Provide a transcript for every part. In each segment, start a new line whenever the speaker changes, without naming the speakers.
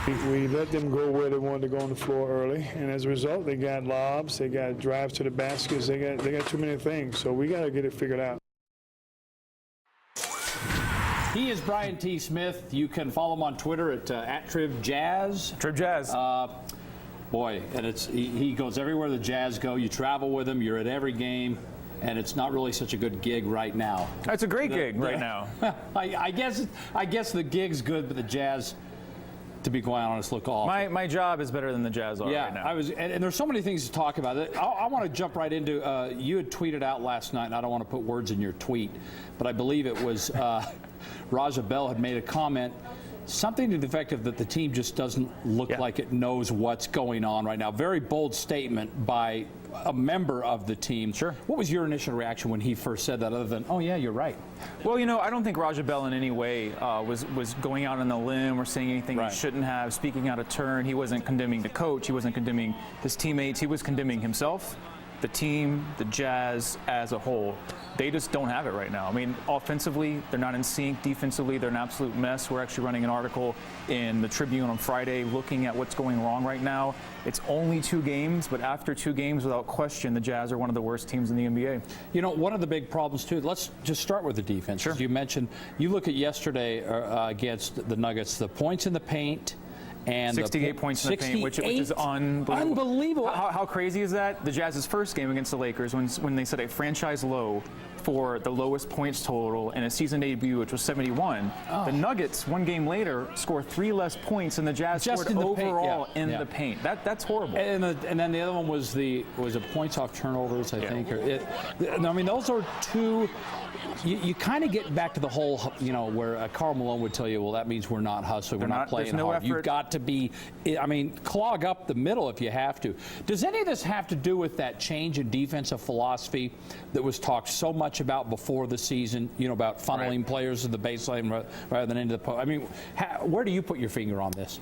We let them go where they wanted to go on the floor early, and as a result, they got lobs, they got drives to the baskets, they got too many things. So we got to get it figured out.
He is Brian T. Smith. You can follow him on Twitter at @TribJazz.
TribJazz.
Boy, and he goes everywhere the Jazz go. You travel with him. You're at every game. And it's not really such a good gig right now.
It's a great gig right now.
I guess the gig's good, but the Jazz, to be quite honest, look awful.
My job is better than the Jazz are right now.
And there's so many things to talk about. I want to jump right into. You had tweeted out last night, and I don't want to put words in your tweet, but I believe it was Raja Bell had made a comment. Something to the effect of that the team just doesn't look like it knows what's going on right now. Very bold statement by a member of the team.
Sure.
What was your initial reaction when he first said that, other than, oh, yeah, you're right?
Well, you know, I don't think Raja Bell in any way was going out on a limb or saying anything he shouldn't have, speaking out of turn. He wasn't condemning the coach. He wasn't condemning his teammates. He was condemning himself, the team, the Jazz as a whole. They just don't have it right now. I mean, offensively, they're not in sync. Defensively, they're an absolute mess. We're actually running an article in the Tribune on Friday looking at what's going wrong right now. It's only 2 games, but after 2 games, without question, the Jazz are one of the worst teams in the NBA.
You know, one of the big problems, too, let's just start with the defense.
Sure.
As you mentioned, you look at yesterday against the Nuggets, the points in the paint, and
68 points in the paint, which is unbelievable. How crazy is that? The Jazz's first game against the Lakers, when they set a franchise low for the lowest points total in a season debut, which was 71. The Nuggets, 1 game later, score 3 less points than the Jazz scored overall in the paint. That's horrible.
And then the other one was a points off turnovers, I think. I mean, those are 2. You kind of get back to the whole, you know, where Karl Malone would tell you, well, that means we're not hustling, we're not playing hard. You've got to be, I mean, clog up the middle if you have to. Does any of this have to do with that change in defensive philosophy that was talked so much about before the season, you know, about funneling players to the baseline rather than into the post? I mean, where do you put your finger on this?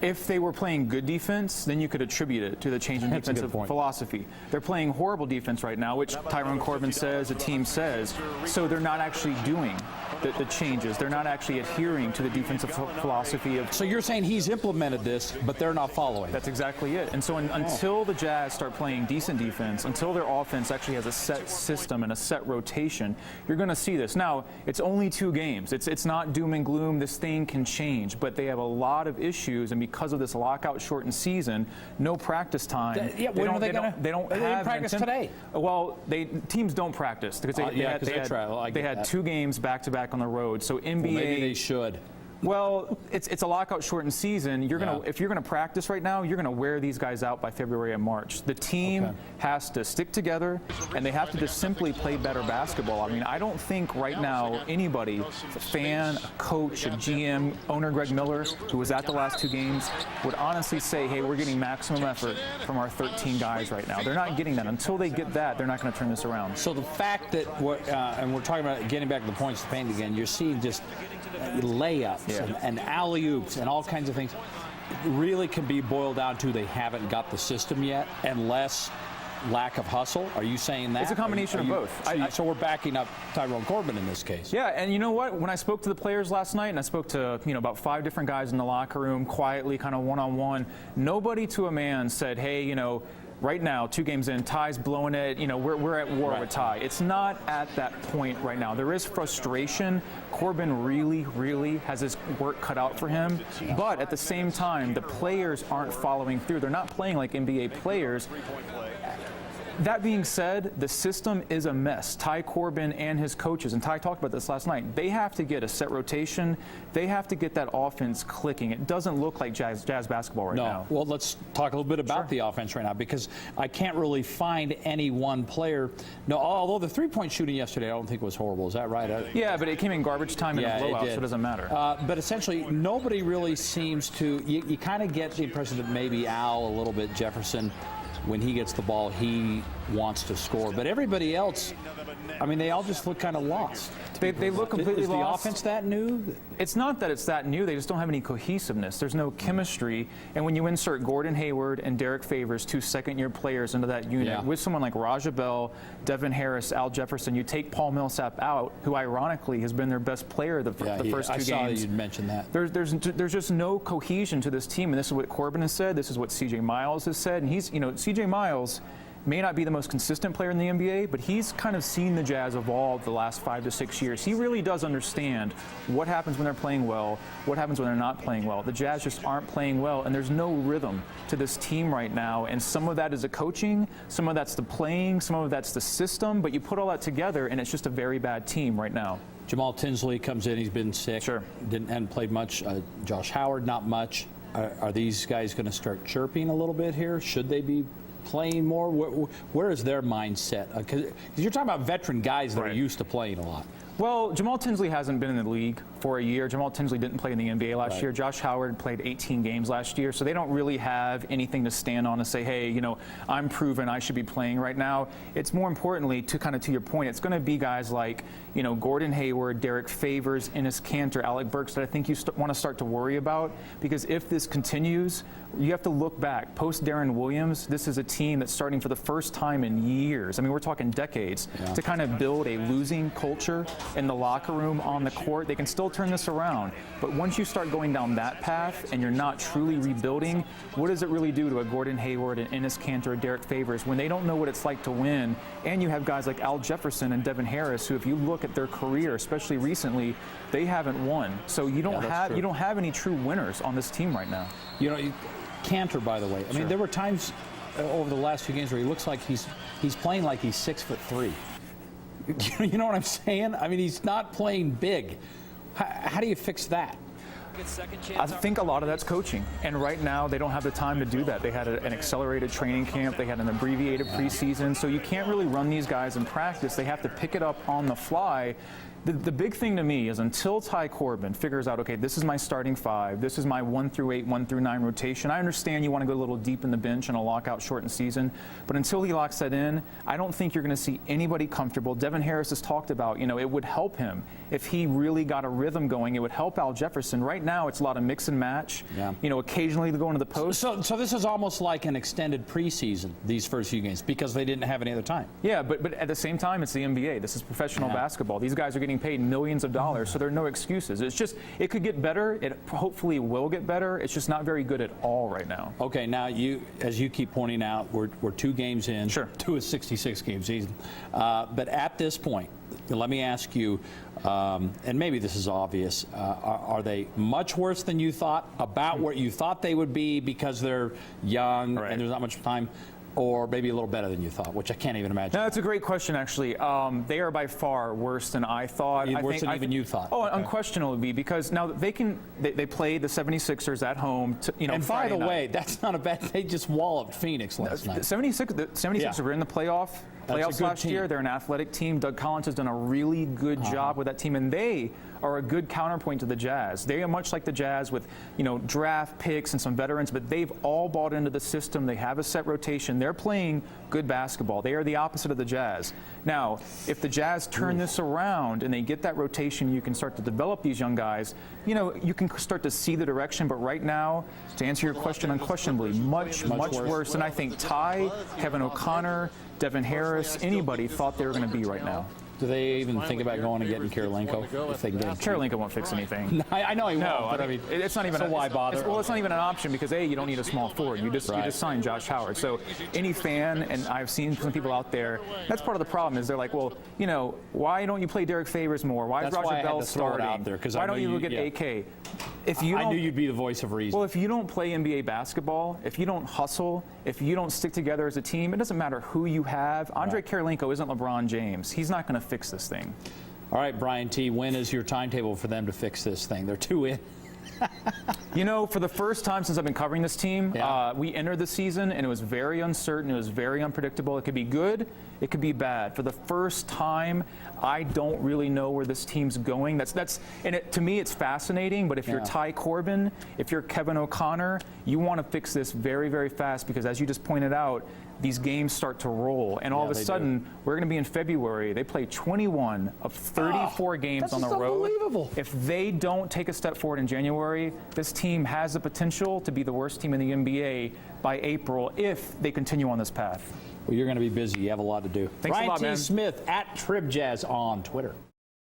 If they were playing good defense, then you could attribute it to the change in defensive philosophy. They're playing horrible defense right now, which Tyrone Corbin says, the team says, so they're not actually doing the changes. They're not actually adhering to the defensive philosophy of...
So you're saying he's implemented this, but they're not following.
That's exactly it. And so until the Jazz start playing decent defense, until their offense actually has a set system and a set rotation, you're going to see this. Now, it's only 2 games. It's not doom and gloom. This thing can change, but they have a lot of issues, and because of this lockout shortened season, no practice time.
They don't practice today.
Well, teams don't practice because they had 2 games back-to-back on the road. So NBA,
well, maybe they should.
Well, it's a lockout shortened season. If you're gonna practice right now, you're gonna wear these guys out by February and March. The team has to stick together, and they have to just simply play better basketball. I mean, I don't think right now anybody, a fan, a coach, a GM, owner Greg Miller, who was at the last 2 games, would honestly say, hey, we're getting maximum effort from our 13 guys right now. They're not getting that. Until they get that, they're not going to turn this around.
So the fact that and we're talking about getting back to the points to paint again, you're seeing just layups and alley-oops and all kinds of things. It really can be boiled down to they haven't got the system yet, and less lack of hustle. Are you saying that?
It's a combination of both.
So we're backing up Tyrone Corbin in this case.
Yeah, and you know what? When I spoke to the players last night, and I spoke to about 5 different guys in the locker room, quietly, kind of one-on-one, nobody to a man said, hey, right now, 2 games in, Ty's blowing it. We're at war with Ty. It's not at that point right now. There is frustration. Corbin really has his work cut out for him. But at the same time, the players aren't following through. They're not playing like NBA players. That being said, the system is a mess. Ty Corbin and his coaches, and Ty talked about this last night, they have to get a set rotation. They have to get that offense clicking. It doesn't look like Jazz basketball right now.
Well, let's talk a little bit about the offense right now, because I can't really find any one player. No, although the 3-point shooting yesterday I don't think was horrible. Is that right?
Yeah, but it came in garbage time and a blowout, so it doesn't matter.
But essentially, nobody really seems to. You kind of get the impression that maybe Al, a little bit, Jefferson, when he gets the ball, he wants to score. But everybody else I mean, they all just look kind of lost.
They look completely
Is the
lost.
offense that new?
It's not that it's that new. They just don't have any cohesiveness. There's no chemistry. And when you insert Gordon Hayward and Derek Favors, 2 second-year players into that unit, with someone like Raja Bell, Devin Harris, Al Jefferson, you take Paul Millsap out, who ironically has been their best player the first 2 games.
I saw that you'd mentioned that.
There's just no cohesion to this team, and this is what Corbin has said. This is what C.J. Miles has said, and C.J. Miles may not be the most consistent player in the NBA, but he's kind of seen the Jazz evolve the last 5 to 6 years. He really does understand what happens when they're playing well, what happens when they're not playing well. The Jazz just aren't playing well, and there's no rhythm to this team right now, and some of that is the coaching, some of that's the playing, some of that's the system, but you put all that together, and it's just a very bad team right now.
Jamal Tinsley comes in. He's been sick.
Sure.
Hadn't played much. Josh Howard, not much. Are these guys going to start chirping a little bit here? Should they be playing more? Where is their mindset? Because you're talking about veteran guys that are used to playing a lot.
Well, Jamal Tinsley hasn't been in the league for a year. Jamal Tinsley didn't play in the NBA last year. Josh Howard played 18 games last year, so they don't really have anything to stand on and say, hey, I'm proven I should be playing right now. It's more importantly, to your point, it's going to be guys like, Gordon Hayward, Derek Favors, Enes Kanter, Alec Burks that I think you want to start to worry about, because if this continues, you have to look back. Post Darren Williams, this is a team that's starting for the first time in years. I mean, we're talking decades to kind of build a losing culture in the locker room, on the court. They can still turn this around. But once you start going down that path and you're not truly rebuilding, what does it really do to a Gordon Hayward and Enes Kanter or Derek Favors when they don't know what it's like to win? And you have guys like Al Jefferson and Devin Harris, who, if you look at their career, especially recently, they haven't won. So you don't have any true winners on this team right now.
Kanter, by the way. I mean, there were times over the last few games where he looks like he's playing like he's 6'3". You know what I'm saying? I mean, he's not playing big. How do you fix that?
I think a lot of that's coaching, and right now they don't have the time to do that. They had an accelerated training camp, they had an abbreviated preseason, so you can't really run these guys in practice. They have to pick it up on the fly. The big thing to me is until Ty Corbin figures out, okay, this is my starting 5, this is my 1 through 8, 1 through 9 rotation. I understand you want to go a little deep in the bench in a lockout shortened season, but until he locks that in, I don't think you're going to see anybody comfortable. Devin Harris has talked about, it would help him if he really got a rhythm going. It would help Al Jefferson. Right now, it's a lot of mix and match. Occasionally they go into the post.
So this is almost like an extended preseason, these first few games, because they didn't have any other time.
Yeah, but at the same time, it's the NBA. This is professional basketball. These guys are getting paid millions of dollars, so there are no excuses. It's just, it could get better. It hopefully will get better. It's just not very good at all right now.
Okay, now as you keep pointing out, we're 2 games in,
sure,
to a 66-game season. But at this point, let me ask you, and maybe this is obvious, are they much worse than you thought, about what you thought they would be because they're young and there's not much time? Or maybe a little better than you thought, which I can't even imagine.
No, that's a great question, actually. They are by far worse than I thought.
Worse than even you thought.
Oh, okay. Unquestionably, because now they played the 76ers at home.
And by the way, that's not a bad. They just walloped Phoenix last night.
The 76ers were in the playoffs last year. They're an athletic team. Doug Collins has done a really good job with that team, and they are a good counterpoint to the Jazz. They are much like the Jazz with, draft picks and some veterans, but they've all bought into the system. They have a set rotation. They're playing good basketball. They are the opposite of the Jazz. Now, if the Jazz turn this around and they get that rotation, you can start to develop these young guys. You can start to see the direction, but right now, to answer your question, unquestionably, much worse than I think Ty, Kevin O'Connor, Devin Harris, anybody thought they were going to be right now.
Do they even think about going and getting Karolinko if they can get him?
Karolinko won't fix anything.
I know he won't, but I mean,
it's not even.
So why bother?
It's not even an option because you don't need a small forward. You just sign Josh Howard. So any fan, and I've seen some people out there, that's part of the problem is they're like, well, why don't you play Derek Favors more? Why is Raja Bell starting? Why don't you look at AK? I
knew you'd be the voice of reason.
Well, if you don't play NBA basketball, if you don't hustle, if you don't stick together as a team, it doesn't matter who you have. Andre Karolinko isn't LeBron James. He's not going to fix this thing.
All right, Brian T., when is your timetable for them to fix this thing? They're 2 in.
For the first time since I've been covering this team, we entered the season and it was very uncertain. It was very unpredictable. It could be good. It could be bad. For the first time, I don't really know where this team's going. To me, it's fascinating. But if you're Ty Corbin, if you're Kevin O'Connor, you want to fix this very, very fast because, as you just pointed out, these games start to roll, and all of a
they
sudden we're going to be in February. They play 21 of 34 games on the road.
Unbelievable.
If they don't take a step forward in January, this team has the potential to be the worst team in the NBA by April if they continue on this path.
Well, you're going to be busy. You have a lot to do.
Thanks a
Ryan
lot,
T.
man.
Smith at TribJazz on Twitter.